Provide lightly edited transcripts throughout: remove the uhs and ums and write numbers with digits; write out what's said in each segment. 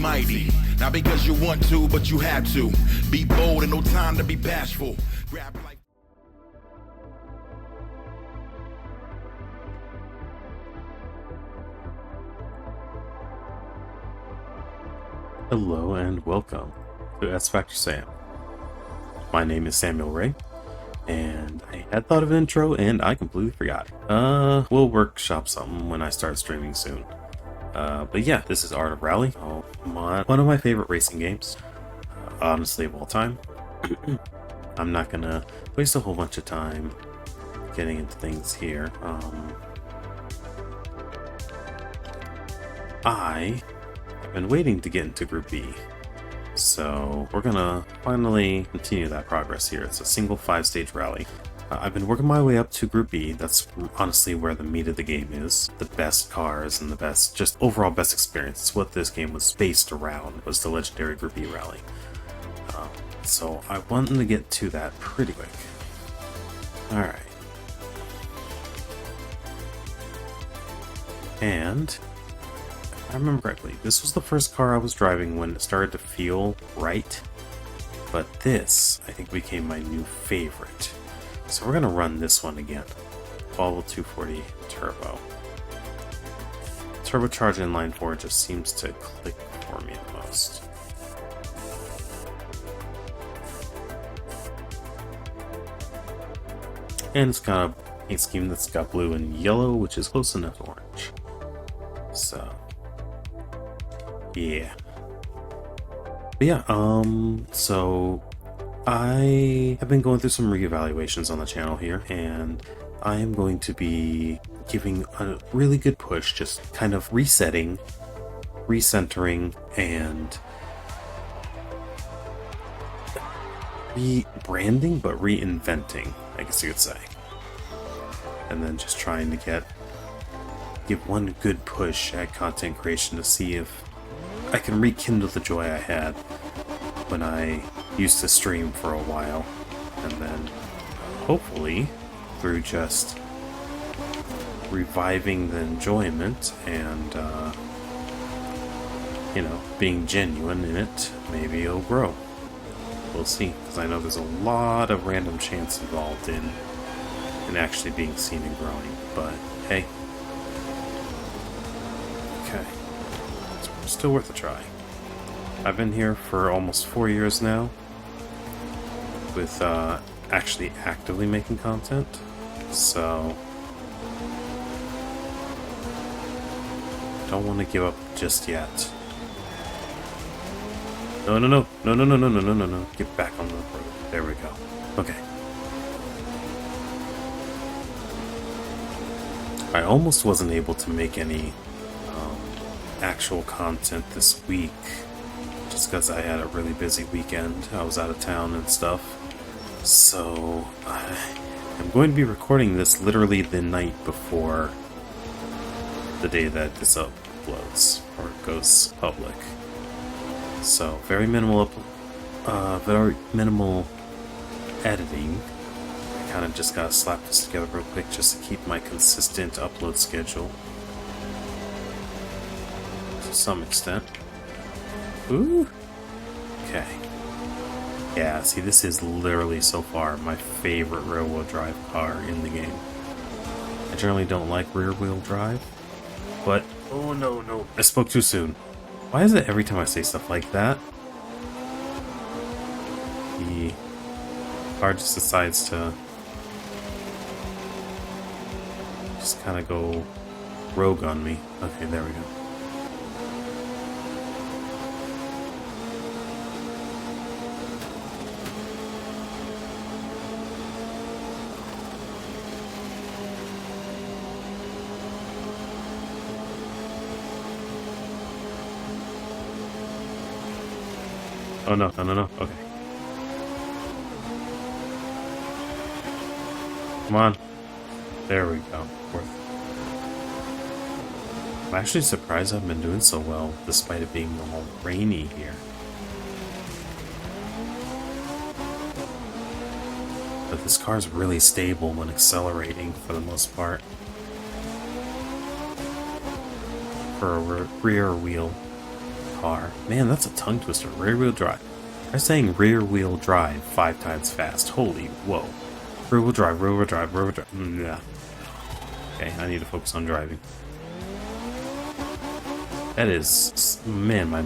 mighty. Not because you want to, but you have to. Be bold and no time to be bashful. Grab life. Hello and welcome to s-factor-sam. My name is Samuel Ray, and I had thought of an intro and I completely forgot. We'll workshop something when I start streaming soon. But yeah, this is Art of Rally, one of my favorite racing games, honestly, of all time. I'm not gonna waste a whole bunch of time getting into things here. I've been waiting to get into Group B, so we're gonna finally continue that progress here. It's a single 5-stage rally. I've been working my way up to Group B. That's honestly where the meat of the game is. The best cars and the best, just overall best experience. It's what this game was based around, was the legendary Group B rally. So I wanted to get to that pretty quick. Alright. And if I remember correctly, this was the first car I was driving when it started to feel right. But this, I think, became my new favorite. So we're going to run this one again. Volvo 240 Turbo. Turbocharged inline 4 just seems to click for me the most. And it's got a paint scheme that's got blue and yellow, which is close enough to orange. So, yeah. But yeah, so I have been going through some reevaluations on the channel here, and I am going to be giving a really good push, just kind of resetting, recentering, and rebranding, but reinventing, I guess you could say. And then just trying to give one good push at content creation to see if I can rekindle the joy I had when I used to stream for a while, and then hopefully through just reviving the enjoyment and being genuine in it, maybe it'll grow. We'll see, because I know there's a lot of random chance involved in actually being seen and growing, but hey. Okay, it's still worth a try. I've been here for almost 4 years now with actually actively making content, so don't want to give up just yet. No, get back on the road. There we go. Okay. I almost wasn't able to make any actual content this week just because I had a really busy weekend. I was out of town and stuff. So I'm going to be recording this literally the night before the day that this uploads or goes public. So very minimal editing. I kind of just gotta slap this together real quick just to keep my consistent upload schedule to some extent. Ooh. Okay. Yeah, see, this is literally so far my favorite rear-wheel drive car in the game. I generally don't like rear-wheel drive, but oh no, I spoke too soon. Why is it every time I say stuff like that, the car just decides to just kind of go rogue on me? Okay, there we go. Oh no, okay. Come on. There we go. I'm actually surprised I've been doing so well, despite it being all rainy here. But this car's really stable when accelerating for the most part. For a rear wheel car. Man, that's a tongue twister. Rear wheel drive. Try saying rear wheel drive 5 times fast. Holy whoa. Rear wheel drive, rear wheel drive, rear wheel drive. Yeah. Okay, I need to focus on driving. That is... Man, my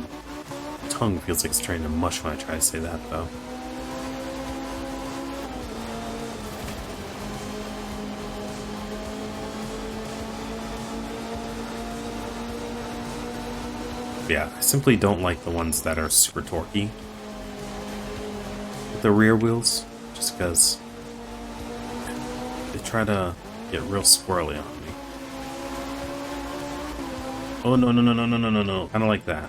tongue feels like it's trying to mush when I try to say that, though. Yeah, I simply don't like the ones that are super torquey with the rear wheels, just because they try to get real squirrely on me. Oh, no, no, no, no, no, no, no, no. Kind of like that.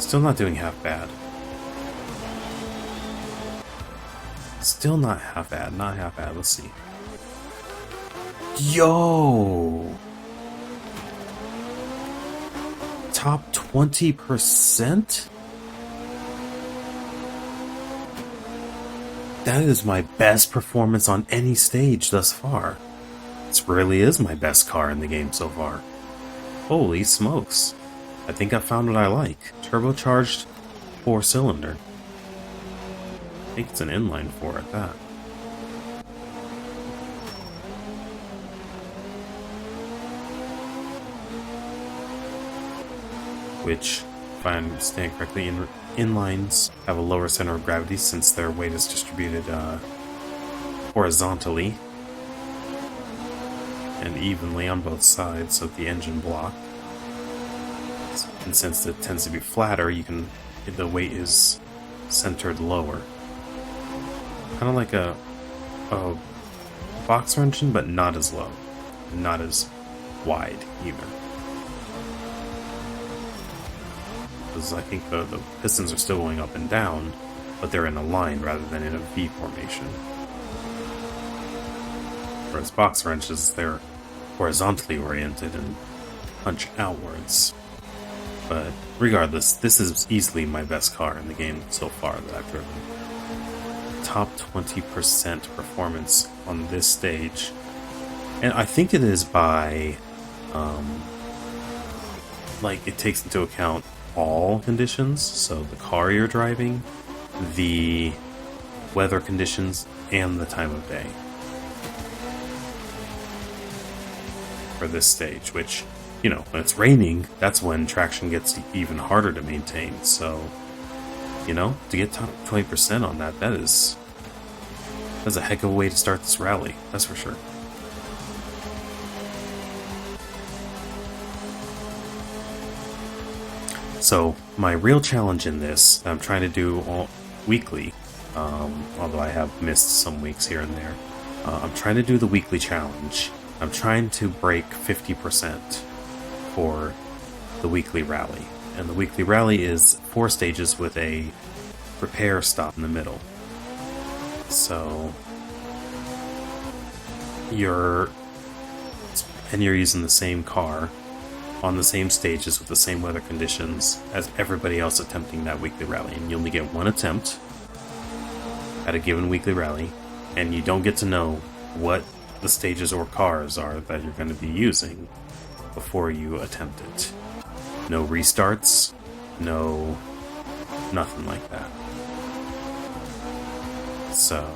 Still not doing half bad. Still not half bad, not half bad. Let's see. Yo! Top 20%? That is my best performance on any stage thus far. This really is my best car in the game so far. Holy smokes. I think I found what I like. Turbocharged 4-cylinder. I think it's an inline 4 at that. Which, if I understand correctly, inlines have a lower center of gravity since their weight is distributed horizontally and evenly on both sides of the engine block. And since it tends to be flatter, the weight is centered lower. Kind of like a boxer engine, but not as low, and not as wide either. Because I think the pistons are still going up and down, but they're in a line rather than in a V formation. Whereas boxer wrenches, they're horizontally oriented and punch outwards. But regardless, this is easily my best car in the game so far that I've driven. Top 20% performance on this stage. And I think it is by, it takes into account all conditions, so the car you're driving, the weather conditions, and the time of day for this stage, which, when it's raining, that's when traction gets even harder to maintain. So, to get top 20% on that's a heck of a way to start this rally, that's for sure. So, my real challenge in this, I'm trying to do all weekly, although I have missed some weeks here and there. I'm trying to do the weekly challenge. I'm trying to break 50% for the weekly rally. And the weekly rally is 4 stages with a repair stop in the middle. So, you're using the same car on the same stages with the same weather conditions as everybody else attempting that weekly rally. And you only get 1 attempt at a given weekly rally, and you don't get to know what the stages or cars are that you're going to be using before you attempt it. No restarts, nothing like that. So,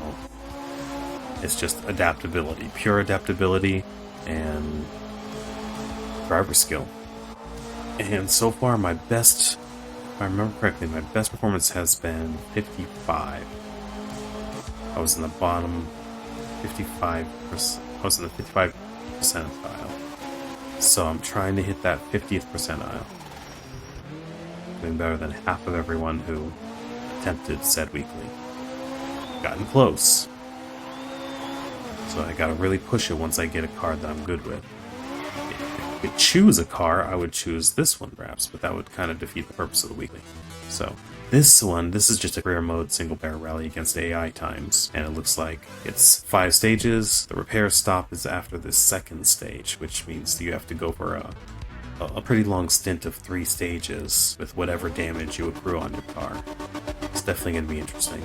it's just adaptability, pure adaptability, and driver skill. And so far, my best, if I remember correctly, my best performance has been 55. I was in the bottom 55%. I was in the 55 percentile. So I'm trying to hit that 50th percentile. Doing better than half of everyone who attempted said weekly. Gotten close. So I gotta really push it once I get a card that I'm good with. If I could choose a car, I would choose this one perhaps, but that would kind of defeat the purpose of the weekly. So this is just a career mode single player rally against AI times, and it looks like it's 5 stages. The repair stop is after the second stage, which means you have to go for a pretty long stint of 3 stages with whatever damage you accrue on your car. It's definitely going to be interesting.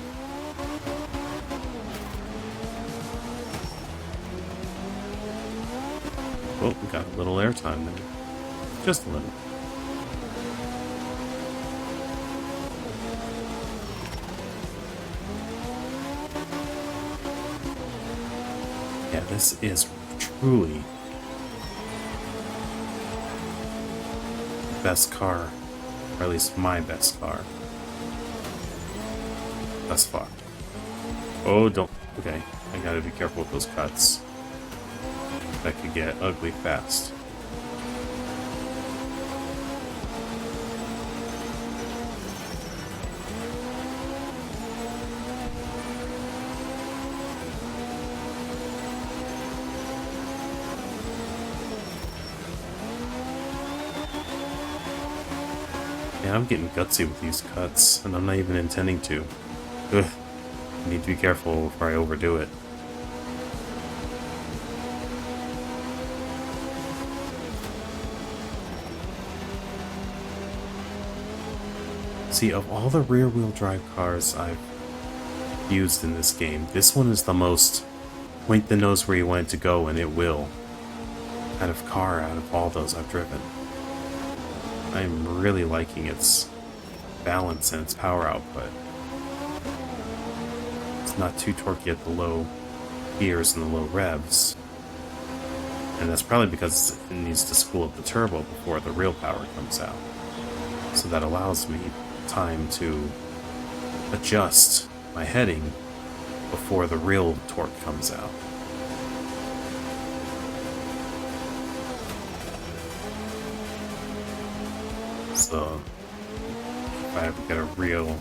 Oh, we got a little airtime there. Just a little. Yeah, this is truly the best car, or at least my best car thus far. Oh, don't. Okay, I gotta be careful with those cuts. That could get ugly fast. Yeah, I'm getting gutsy with these cuts, and I'm not even intending to. Ugh. I need to be careful before I overdo it. See, of all the rear-wheel drive cars I've used in this game, this one is the most point the nose where you want it to go and it will kind of car out of all those I've driven. I'm really liking its balance and its power output. It's not too torquey at the low gears and the low revs. And that's probably because it needs to spool up the turbo before the real power comes out. So that allows me time to adjust my heading before the real torque comes out. So if I ever get a real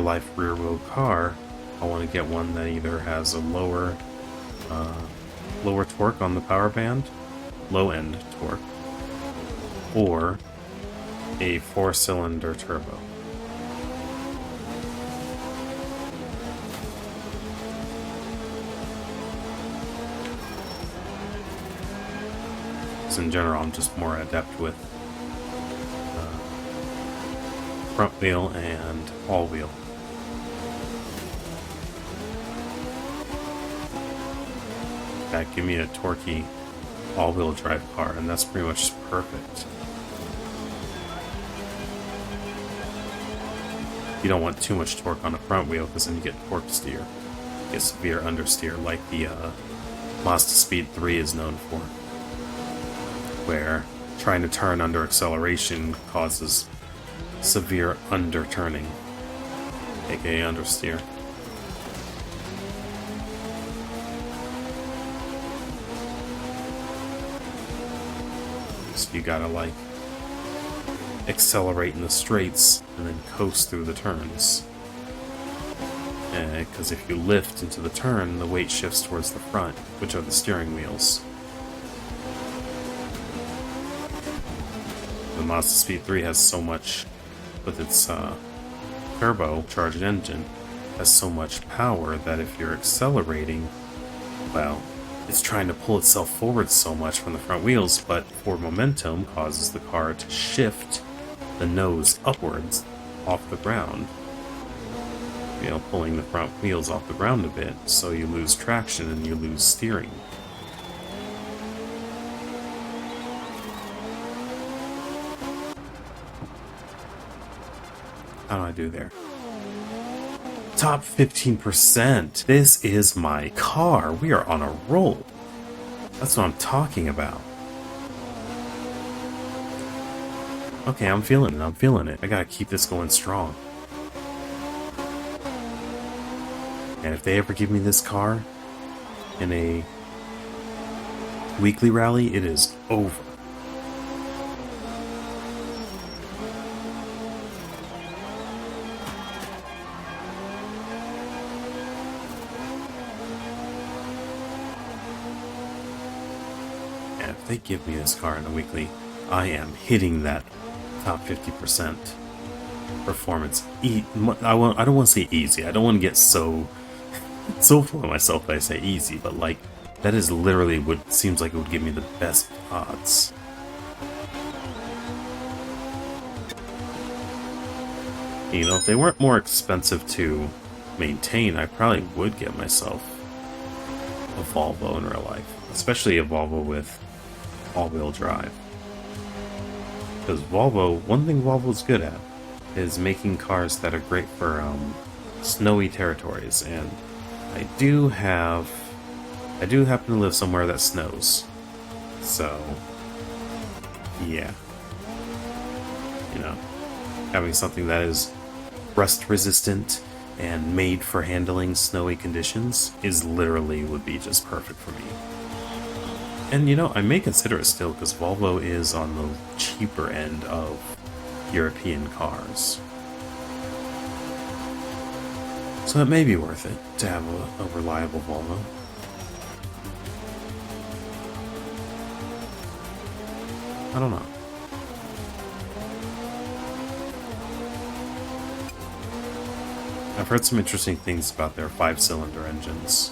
life rear wheel car, I want to get one that either has a lower torque on the power band, low end torque, or a 4-cylinder turbo. Because in general, I'm just more adept with front wheel and all wheel. That give me a torquey all-wheel drive car, and that's pretty much perfect. You don't want too much torque on the front wheel because then you get torque steer. You get severe understeer like the Mazda Speed 3 is known for, where trying to turn under acceleration causes severe underturning, aka understeer. So you gotta like accelerate in the straights and then coast through the turns. Because if you lift into the turn, the weight shifts towards the front, which are the steering wheels. The Mazda Speed 3 has so much, with its turbo-charged engine, has so much power that if you're accelerating, well, it's trying to pull itself forward so much from the front wheels, but forward momentum causes the car to shift the nose upwards off the ground. You know, pulling the front wheels off the ground a bit, so you lose traction and you lose steering. How do I do there? Top 15%. This is my car. We are on a roll. That's what I'm talking about. Okay, I'm feeling it. I'm feeling it. I gotta keep this going strong. And if they ever give me this car in a weekly rally, it is over. And if they give me this car in a weekly, I am hitting that top 50% performance. I don't want to say easy. I don't want to get so full of myself that I say easy, but like that is literally what seems like it would give me the best odds. You know, if they weren't more expensive to maintain, I probably would get myself a Volvo in real life, especially a Volvo with all-wheel drive. Because one thing Volvo's good at is making cars that are great for snowy territories, and I do happen to live somewhere that snows, so yeah, having something that is rust resistant and made for handling snowy conditions would be just perfect for me. And I may consider it still, because Volvo is on the cheaper end of European cars. So it may be worth it to have a reliable Volvo. I don't know. I've heard some interesting things about their 5-cylinder engines.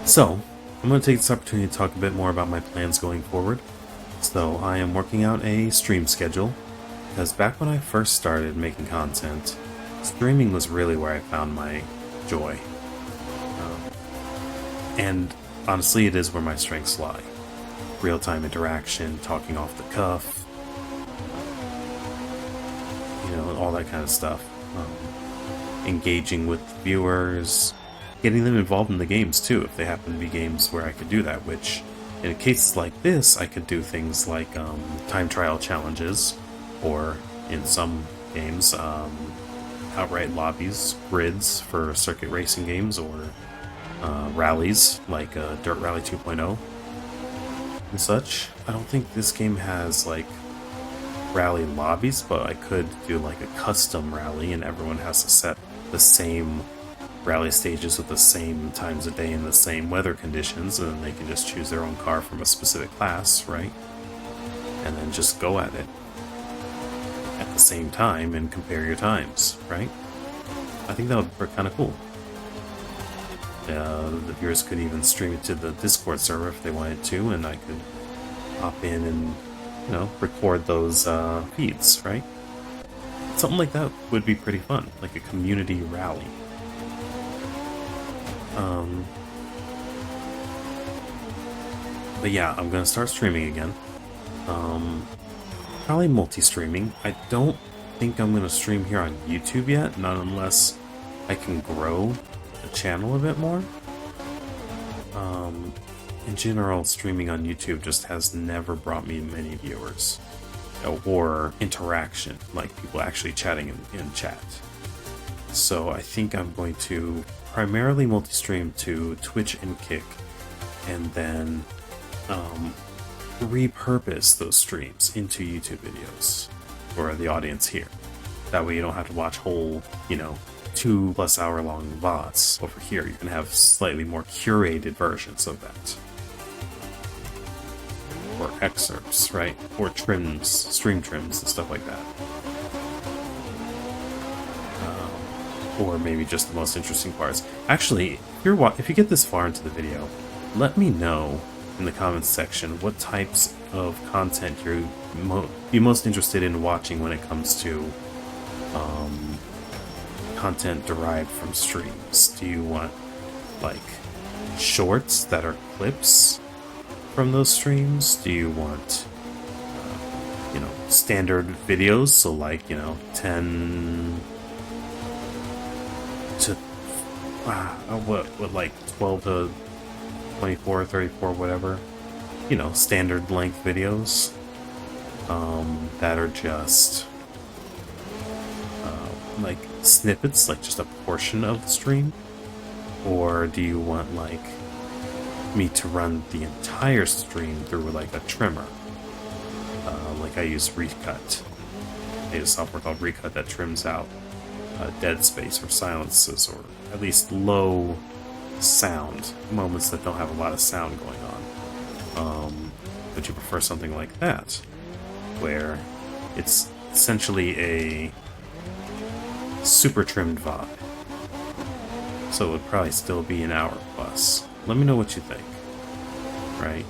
So, I'm going to take this opportunity to talk a bit more about my plans going forward. So, I am working out a stream schedule, because back when I first started making content, streaming was really where I found my joy. And honestly, it is where my strengths lie. Real-time interaction, talking off the cuff, all that kind of stuff. Engaging with viewers, getting them involved in the games too, if they happen to be games where I could do that, which in cases like this, I could do things like time trial challenges, or in some games, outright lobbies, grids for circuit racing games, or rallies like Dirt Rally 2.0 and such. I don't think this game has like rally lobbies, but I could do like a custom rally and everyone has to set the same rally stages with the same times of day and the same weather conditions, and then they can just choose their own car from a specific class, right? And then just go at it at the same time and compare your times, right? I think that would be kind of cool. The viewers could even stream it to the Discord server if they wanted to, and I could hop in and record those feeds, right? Something like that would be pretty fun, like a community rally. But yeah, I'm gonna start streaming again. Probably multi-streaming. I don't think I'm gonna stream here on YouTube yet, not unless I can grow the channel a bit more. In general, streaming on YouTube just has never brought me many viewers or interaction, like people actually chatting in chat. So I think I'm going to primarily multi-stream to Twitch and Kick, and then repurpose those streams into YouTube videos for the audience here. That way you don't have to watch whole, 2+ hour long VODs. Over here you can have slightly more curated versions of that. Or excerpts, right? Or trims, stream trims and stuff like that. Or maybe just the most interesting parts. Actually, if you get this far into the video, let me know in the comments section what types of content you're most interested in watching when it comes to content derived from streams. Do you want like shorts that are clips from those streams? Do you want standard videos, so like 10 to what like 12 to 24, 34, whatever, standard length videos that are just like snippets, like just a portion of the stream? Or do you want like me to run the entire stream through like a trimmer? Like I use Recut. I use software called Recut that trims out dead space or silences, or at least low sound moments that don't have a lot of sound going on. Would you prefer something like that, where it's essentially a super trimmed VOD? So it would probably still be an hour plus. Let me know what you think. Right?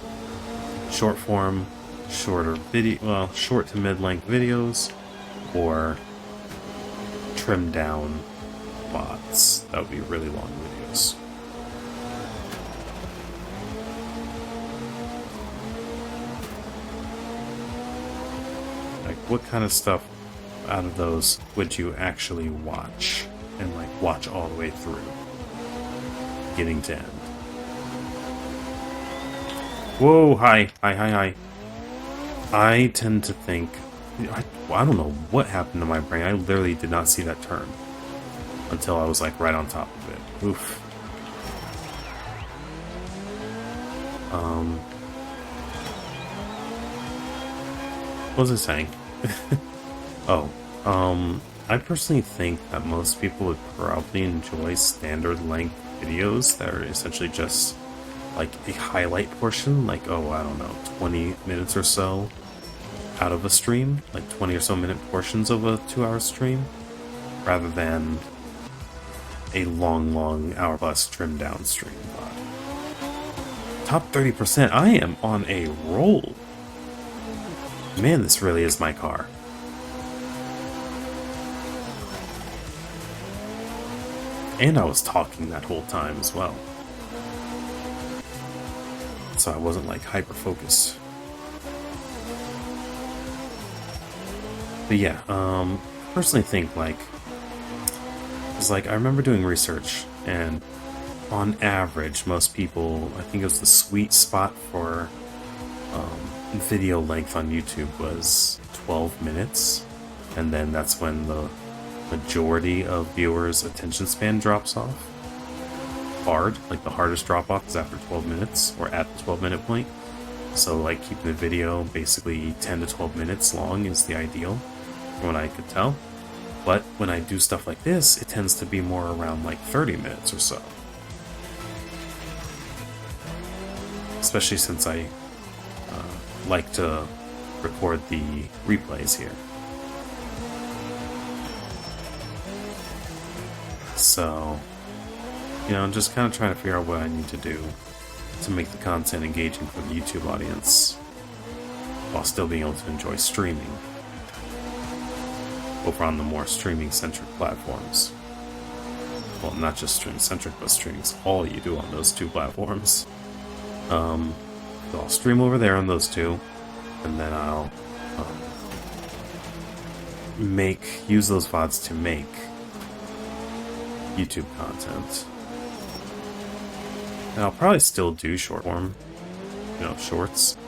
Short form, shorter video, well, short to mid-length videos, or trimmed down VODs. That would be really long videos. Like, what kind of stuff out of those would you actually watch? And, like, watch all the way through, beginning to end. Whoa, hi. I tend to think... I don't know what happened to my brain. I literally did not see that turn until I was, like, right on top of it. Oof. What was I saying? I personally think that most people would probably enjoy standard length videos that are essentially just like a highlight portion, like, I don't know, 20 minutes or so out of a stream, like 20 or so minute portions of a 2-hour stream, rather than a long hour plus trimmed down stream. Top 30%, I am on a roll. Man, this really is my car. And I was talking that whole time as well. So I wasn't like hyper focused. But yeah, I personally think like, it's like I remember doing research, and on average, most people, I think it was the sweet spot for video length on YouTube was 12 minutes, and then that's when the majority of viewers' attention span drops off. Hard, like the hardest drop off is after 12 minutes, or at the 12-minute point. So like keeping the video basically 10 to 12 minutes long is the ideal, from what I could tell. But when I do stuff like this, it tends to be more around like 30 minutes or so. Especially since I like to record the replays here. So, you know, I'm just kind of trying to figure out what I need to do to make the content engaging for the YouTube audience while still being able to enjoy streaming over on the more streaming-centric platforms. Well, not just streaming-centric, but streaming's all you do on those two platforms. So I'll stream over there on those two, and then I'll use those VODs to make YouTube content. And I'll probably still do short form, you know, shorts,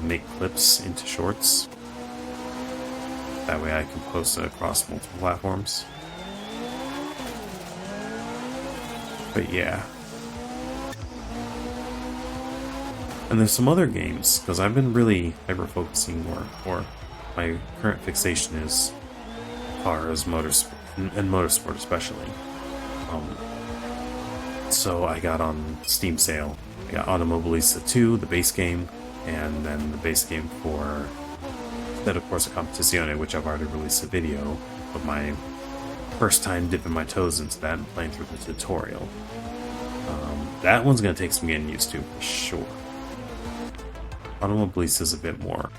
make clips into shorts. That way I can post it across multiple platforms. But yeah. And there's some other games, because I've been really hyper-focusing more, or my current fixation is cars, motorsport, and motorsport especially. So I got on Steam sale, I got Automobilista 2, the base game, and then the base game for Assetto Corsa Competizione, which I've already released a video of my first time dipping my toes into that and playing through the tutorial. That one's going to take some getting used to, for sure. Automobilista is a bit more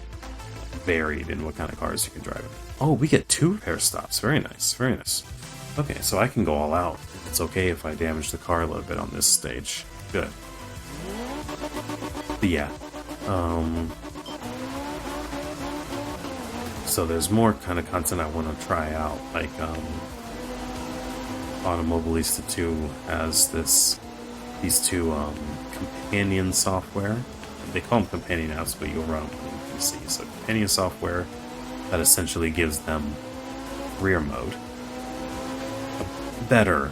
varied in what kind of cars you can drive. Oh, we get 2 repair stops. Very nice, very nice. Okay, so I can go all out. It's okay if I damage the car a little bit on this stage. Good. But yeah. So there's more kind of content I want to try out. Like, Automobilista 2 has these 2 companion software. They call them companion apps, but you'll run them on PC. So companion software that essentially gives them career mode. A better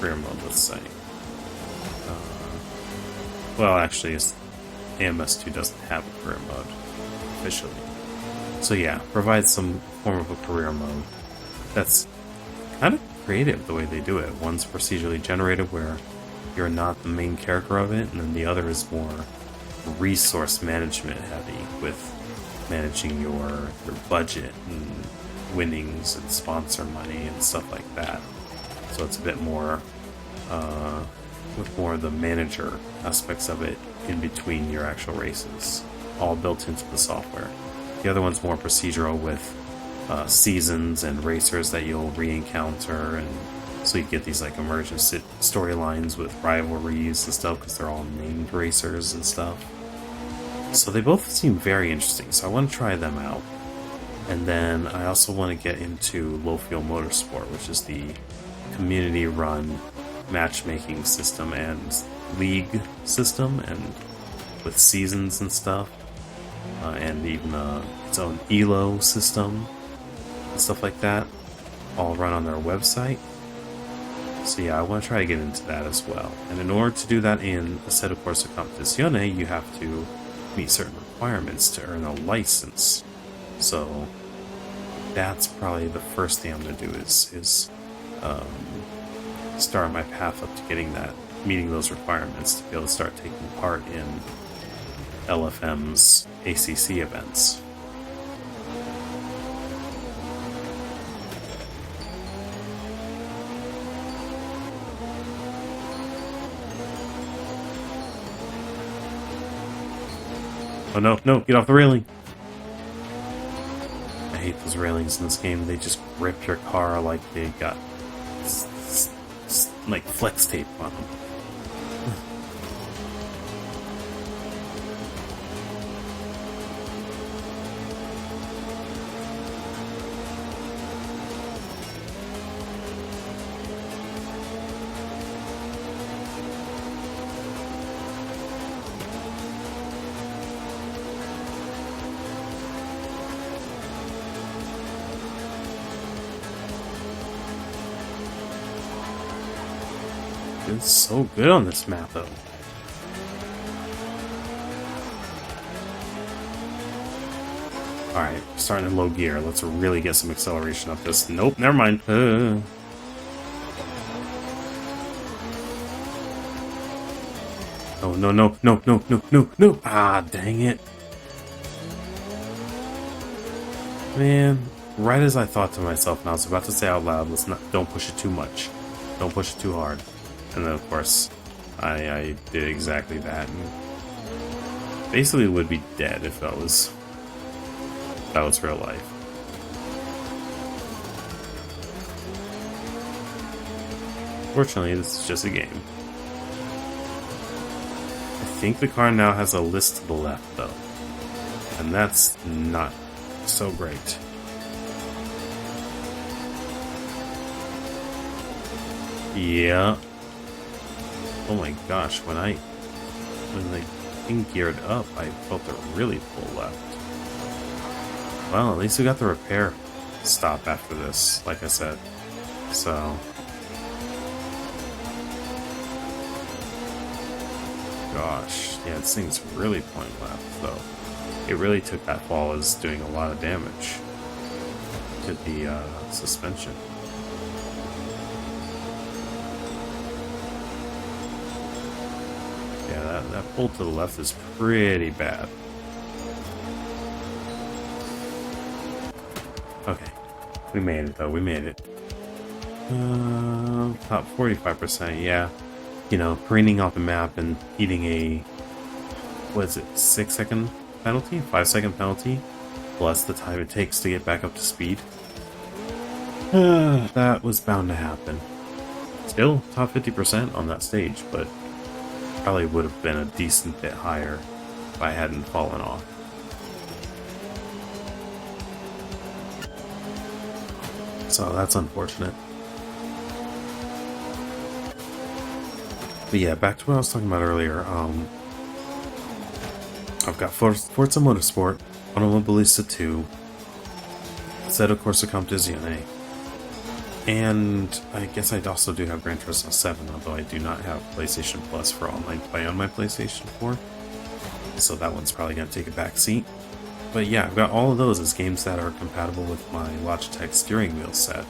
career mode, let's say. Well, actually, AMS2 doesn't have a career mode officially. So yeah, provides some form of a career mode that's kind of creative the way they do it. One's procedurally generated where you're not the main character of it, and then the other is more resource management heavy with managing your budget and winnings and sponsor money and stuff like that. So it's a bit more with more of the manager aspects of it in between your actual races, all built into the software. The other one's more procedural with seasons and racers that you'll re-encounter, and so you get these like emergent storylines with rivalries and stuff because they're all named racers and stuff. So they both seem very interesting, so I want to try them out. And then I also want to get into Low Fuel Motorsport, which is the community-run matchmaking system and league system, and with seasons and stuff, and even its own ELO system and stuff like that, all run on their website. So yeah, I want to try to get into that as well. And in order to do that in Assetto Corsa Competizione, you have to meet certain requirements to earn a license. So that's probably the first thing I'm going to do is start my path up to getting that, meeting those requirements to be able to start taking part in LFM's ACC events. Oh no, no, get off the railing! I hate those railings in this game. They just grip your car like they got like flex tape on them. It's so good on this map, though. Alright, starting in low gear. Let's really get some acceleration up this. Nope, never mind. Oh, no, no, no, no, no, no, no. Ah, dang it. Man, right as I thought to myself, and I was about to say out loud, don't push it too much. Don't push it too hard. And then, of course, I did exactly that. And basically would be dead if that was real life. Fortunately, this is just a game. I think the car now has a list to the left, though. And that's not so great. Yeah. Oh my gosh, when the thing geared up, I felt it really pull left. Well, at least we got the repair stop after this, like I said. So gosh, yeah, this thing's really pulling left, though. It really took that fall as doing a lot of damage to the suspension. Yeah, that pull to the left is pretty bad. Okay, we made it though, we made it. Top 45%, yeah. You know, careening off the map and eating a, what is it, 6-second penalty? 5-second penalty? Plus the time it takes to get back up to speed. That was bound to happen. Still, top 50% on that stage, but probably would have been a decent bit higher if I hadn't fallen off. So that's unfortunate. But yeah, back to what I was talking about earlier. I've got Forza Motorsport, Automobilista 2, Assetto Corsa Competizione, and I guess I also do have Gran Turismo 7, although I do not have PlayStation Plus for online play on my PlayStation 4, so that one's probably going to take a back seat. But yeah, I've got all of those as games that are compatible with my Logitech steering wheel set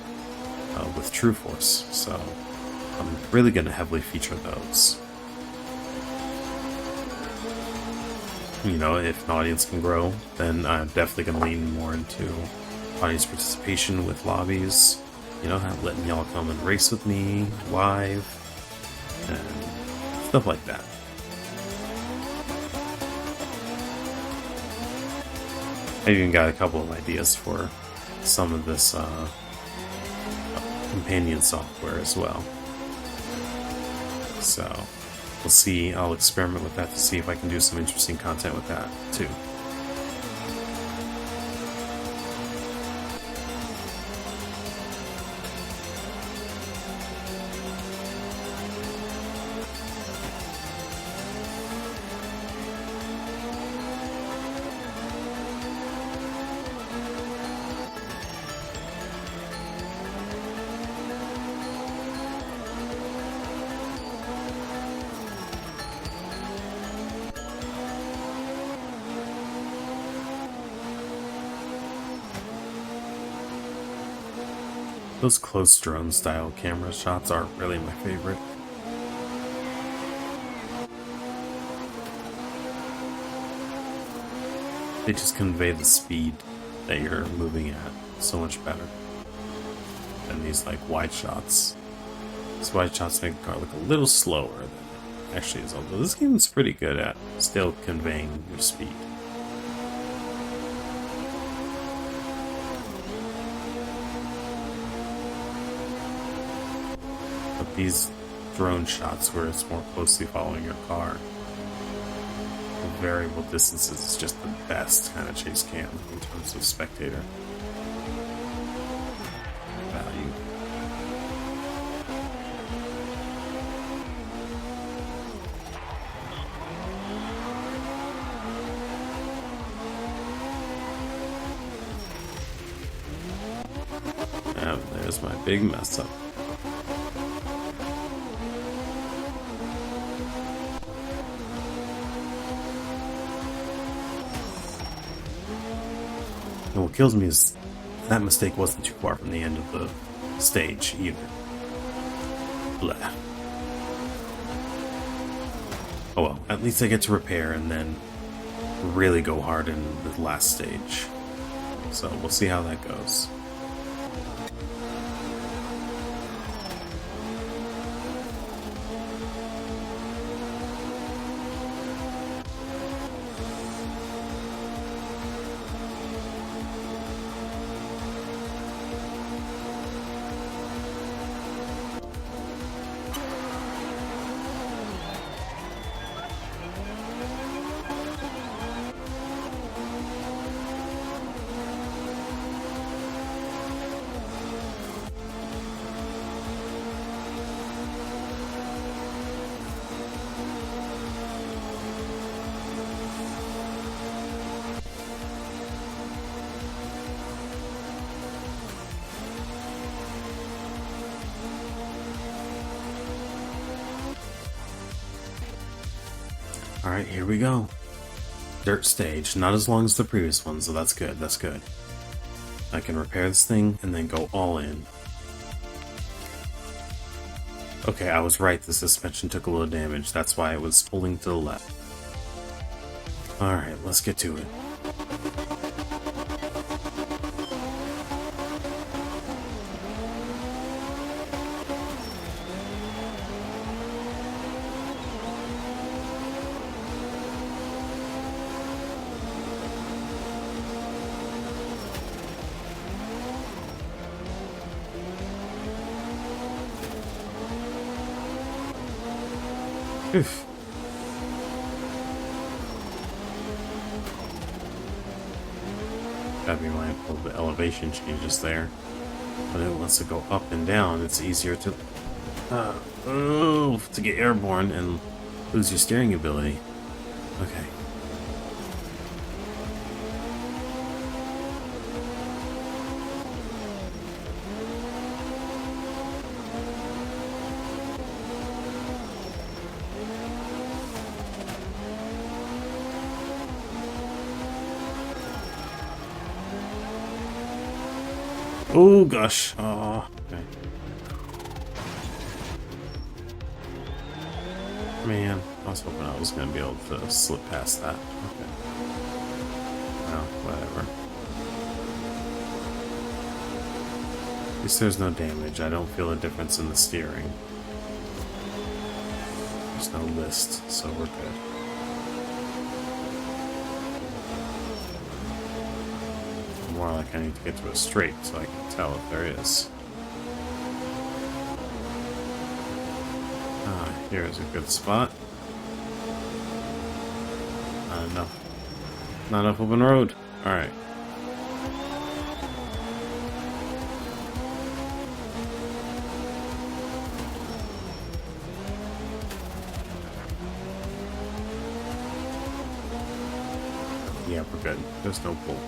with True Force, so I'm really going to heavily feature those. You know, if an audience can grow, then I'm definitely going to lean more into audience participation with lobbies. You know, letting y'all come and race with me live and stuff like that. I even got a couple of ideas for some of this companion software as well. So we'll see. I'll experiment with that to see if I can do some interesting content with that too. Those close drone style camera shots are really my favorite. They just convey the speed that you're moving at so much better than these like wide shots. These wide shots make the car look a little slower than it actually is, although this game is pretty good at still conveying your speed. But these drone shots where it's more closely following your car, the variable distances is just the best kind of chase cam in terms of spectator value. Yeah, there's my big mess up. And what kills me is that mistake wasn't too far from the end of the stage either. Blah. Oh well, at least I get to repair and then really go hard in the last stage. So we'll see how that goes. Alright, here we go. Dirt stage. Not as long as the previous one, so that's good, that's good. I can repair this thing and then go all in. Okay, I was right, the suspension took a little damage. That's why it was pulling to the left. Alright, let's get to it. Oof. Gotta be mindful of the elevation changes there. But it wants to go up and down. It's easier to get airborne and lose your steering ability. Okay. Oh gosh. Oh, okay. Man, I was hoping I was going to be able to slip past that. Okay. Well, whatever. At least there's no damage. I don't feel a difference in the steering. There's no list, so we're good. More like I need to get to a straight so I can tell if there is. Ah, here's a good spot. Not enough. Not enough open road. Alright. Yeah, we're good. There's no pull.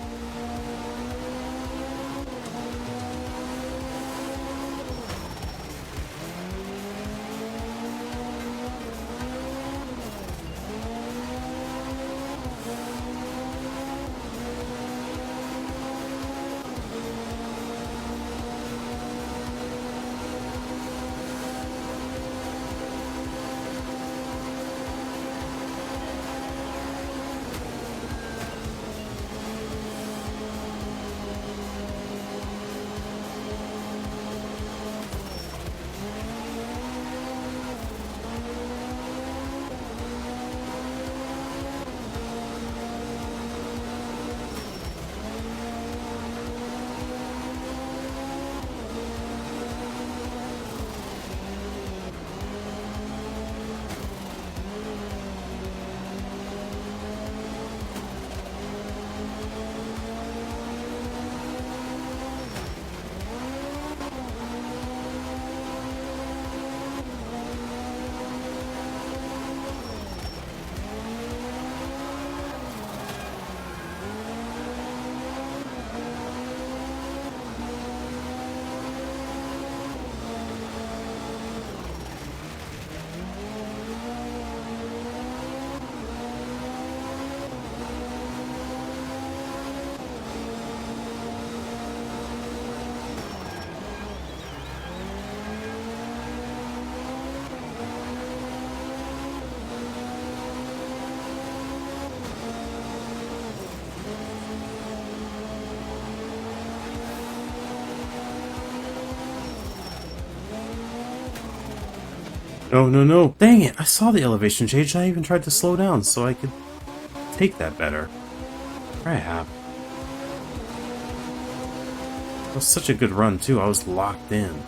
No, no, no. Dang it. I saw the elevation change. I even tried to slow down so I could take that better. Crap. That was such a good run, too. I was locked in.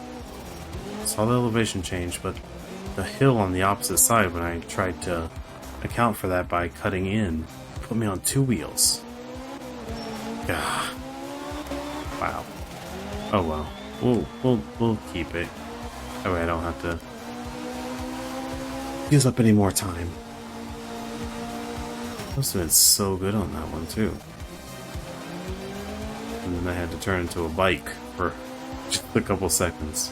Saw the elevation change, but the hill on the opposite side, when I tried to account for that by cutting in, put me on 2 wheels. Gah. Wow. Oh well. We'll keep it. That way I don't have to use up any more time. Must have been so good on that one too. And then I had to turn into a bike for just a couple seconds.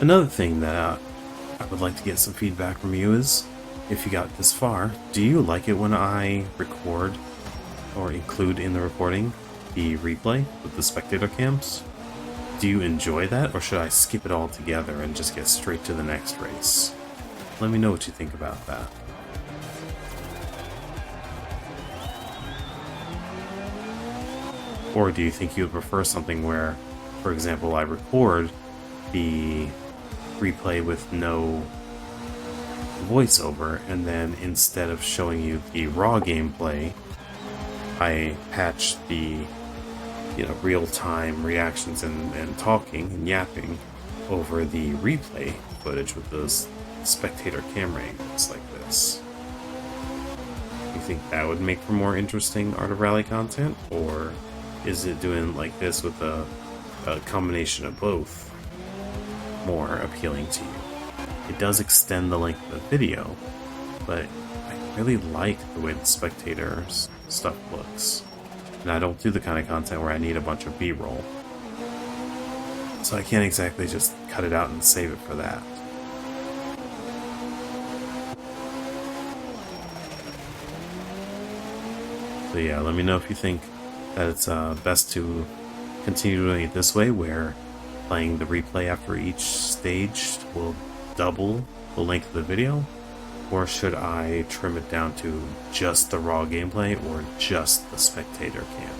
Another thing that I would like to get some feedback from you is, if you got this far, do you like it when I record or include in the recording the replay with the spectator cams? Do you enjoy that, or should I skip it all together and just get straight to the next race? Let me know what you think about that. Or do you think you would prefer something where, for example, I record the replay with no voiceover, and then instead of showing you the raw gameplay, I patch the real-time reactions and talking and yapping over the replay footage with those spectator camera angles like this? You think that would make for more interesting Art of Rally content, or is it doing like this with a combination of both more appealing to you? It does extend the length of the video, but I really like the way the spectators stuff looks. And I don't do the kind of content where I need a bunch of B-roll, so I can't exactly just cut it out and save it for that. So yeah, let me know if you think that it's best to continue doing it this way, where playing the replay after each stage will double the length of the video, or should I trim it down to just the raw gameplay or just the spectator cam?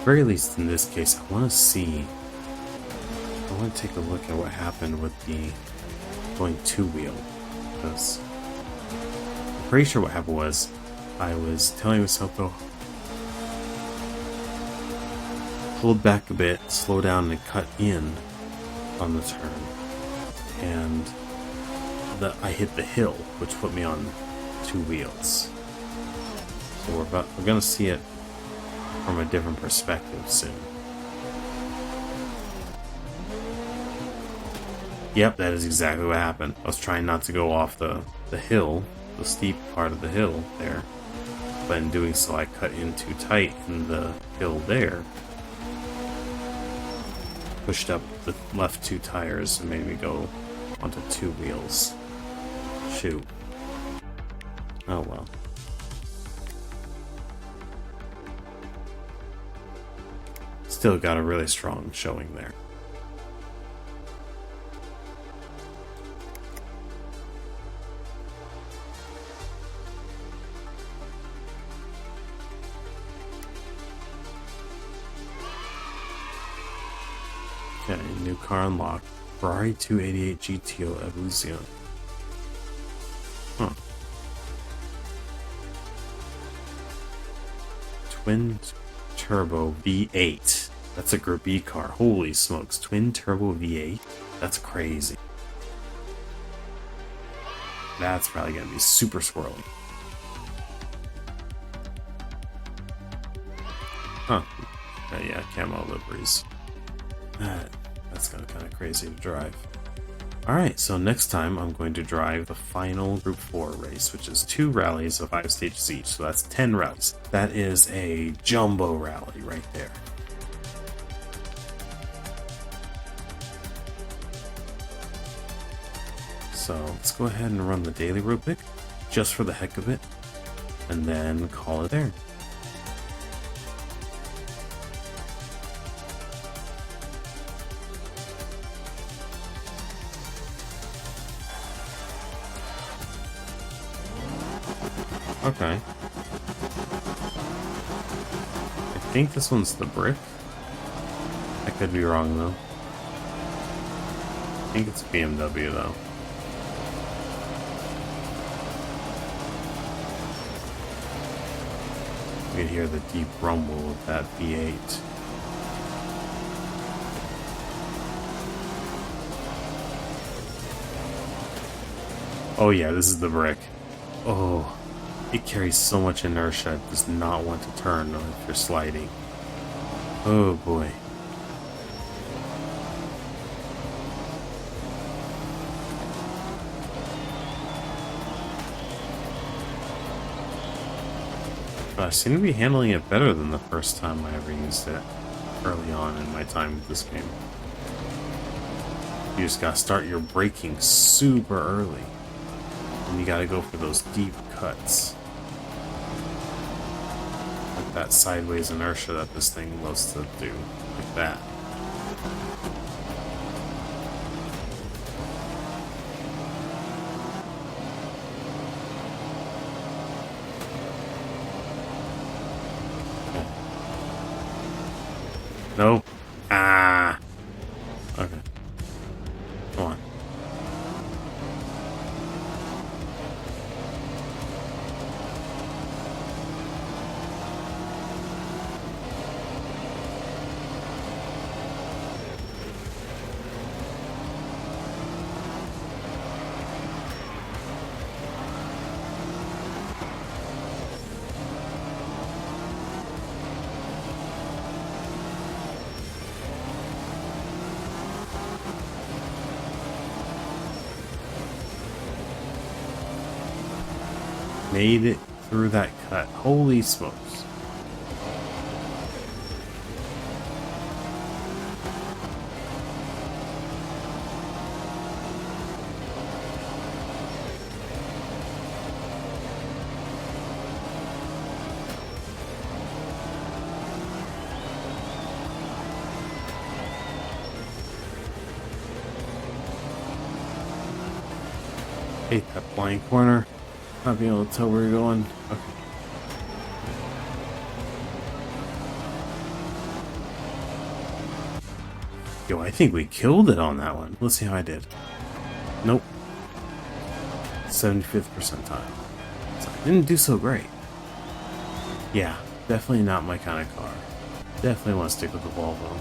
Very least in this case, I want to take a look at what happened with the going 2-wheel, because I'm pretty sure what happened was I was telling myself to hold back a bit, slow down, and cut in on the turn, and I hit the hill, which put me on 2 wheels. So we're gonna see it from a different perspective soon. Yep, that is exactly what happened. I was trying not to go off the hill, the steep part of the hill there, but in doing so I cut in too tight in the hill there, pushed up the left 2 tires and made me go onto 2 wheels. Shoot. Oh well. Still got a really strong showing there. Okay, new car unlocked. Ferrari 288 GTO Evolution. Huh. twin turbo V8. That's a Group B car. Holy smokes, twin turbo V8? That's crazy. That's probably gonna be super swirly. Huh. Yeah, camo liveries. That's kind of crazy to drive. Alright, so next time I'm going to drive the final Group 4 race, which is 2 rallies of 5 stages each, so that's 10 rallies. That is a jumbo rally right there. So let's go ahead and run the daily real quick, just for the heck of it, and then call it there. Okay. I think this one's the brick. I could be wrong though. I think it's BMW though. You can hear the deep rumble of that V8. Oh yeah, this is the brick. Oh. It carries so much inertia, it does not want to turn if you're sliding. Oh boy. I seem to be handling it better than the first time I ever used it early on in my time with this game. You just gotta start your braking super early. And you gotta go for those deep cuts. Like that sideways inertia that this thing loves to do. Like that. No. Ah. Okay. Come on. Made it through that cut. Holy smokes. Hate that blind corner. Not being able to tell where you're going. Okay. Yo, I think we killed it on that one. Let's see how I did. Nope. 75th percentile. So I didn't do so great. Yeah, definitely not my kind of car. Definitely want to stick with the Volvo.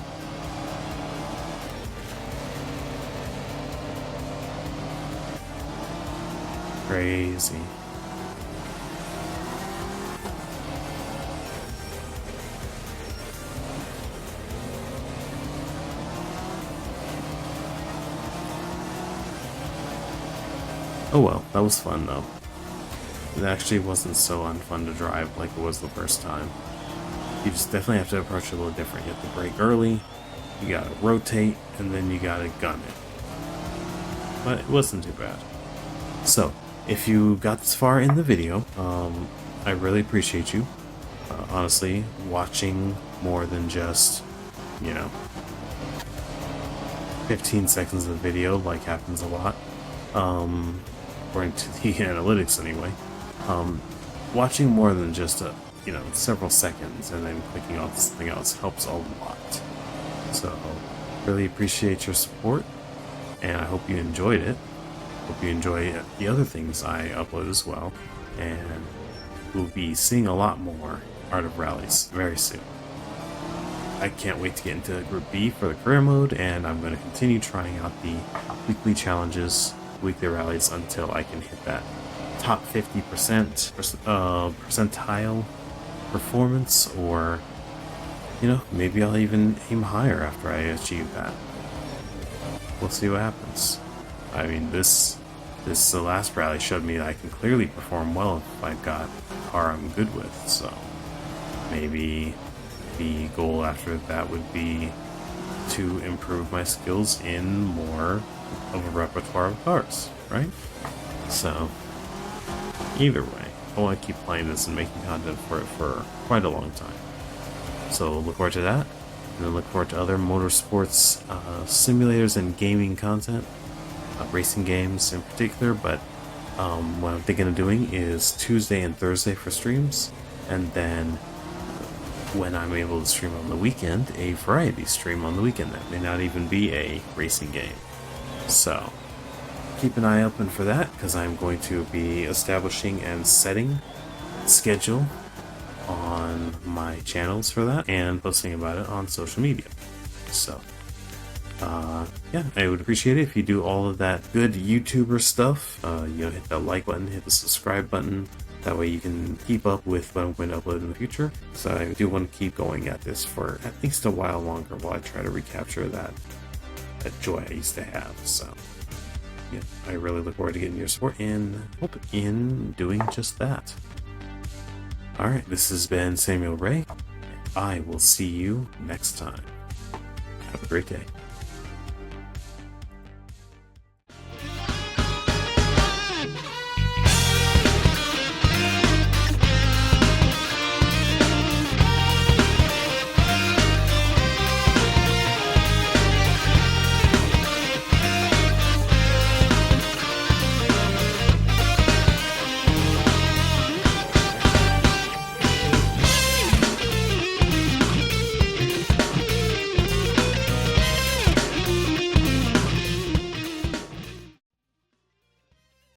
Crazy. Oh well, that was fun though. It actually wasn't so unfun to drive like it was the first time. You just definitely have to approach it a little different. You have to brake early, you gotta rotate, and then you gotta gun it. But it wasn't too bad. So, if you got this far in the video, I really appreciate you. Honestly, watching more than just, 15 seconds of video, like happens a lot. According to the analytics anyway. Watching more than just several seconds and then clicking off something else helps a lot. So, really appreciate your support, and I hope you enjoyed it. Hope you enjoy the other things I upload as well, and we'll be seeing a lot more Art of Rallies very soon. I can't wait to get into Group B for the career mode, and I'm going to continue trying out the weekly challenges, weekly rallies, until I can hit that top 50% percentile performance, or, you know, maybe I'll even aim higher after I achieve that. We'll see what happens. I mean, this the last rally showed me that I can clearly perform well if I've got a car I'm good with, so maybe the goal after that would be to improve my skills in more of a repertoire of cars, right? So, either way, I want to keep playing this and making content for it for quite a long time. So look forward to that, and then look forward to other motorsports simulators and gaming content, racing games in particular, but what I'm thinking of doing is Tuesday and Thursday for streams, and then when I'm able to stream on the weekend, a variety stream on the weekend that may not even be a racing game. So keep an eye open for that, because I'm going to be establishing and setting schedule on my channels for that and posting about it on social media. So yeah, I would appreciate it if you do all of that good YouTuber stuff. You know, hit that like button, hit the subscribe button. That way you can keep up with what I'm going to upload in the future. So I do want to keep going at this for at least a while longer while I try to recapture that joy I used to have. So yeah, I really look forward to getting your support and hope in doing just that. Alright, this has been Samuel Ray. I will see you next time. Have a great day.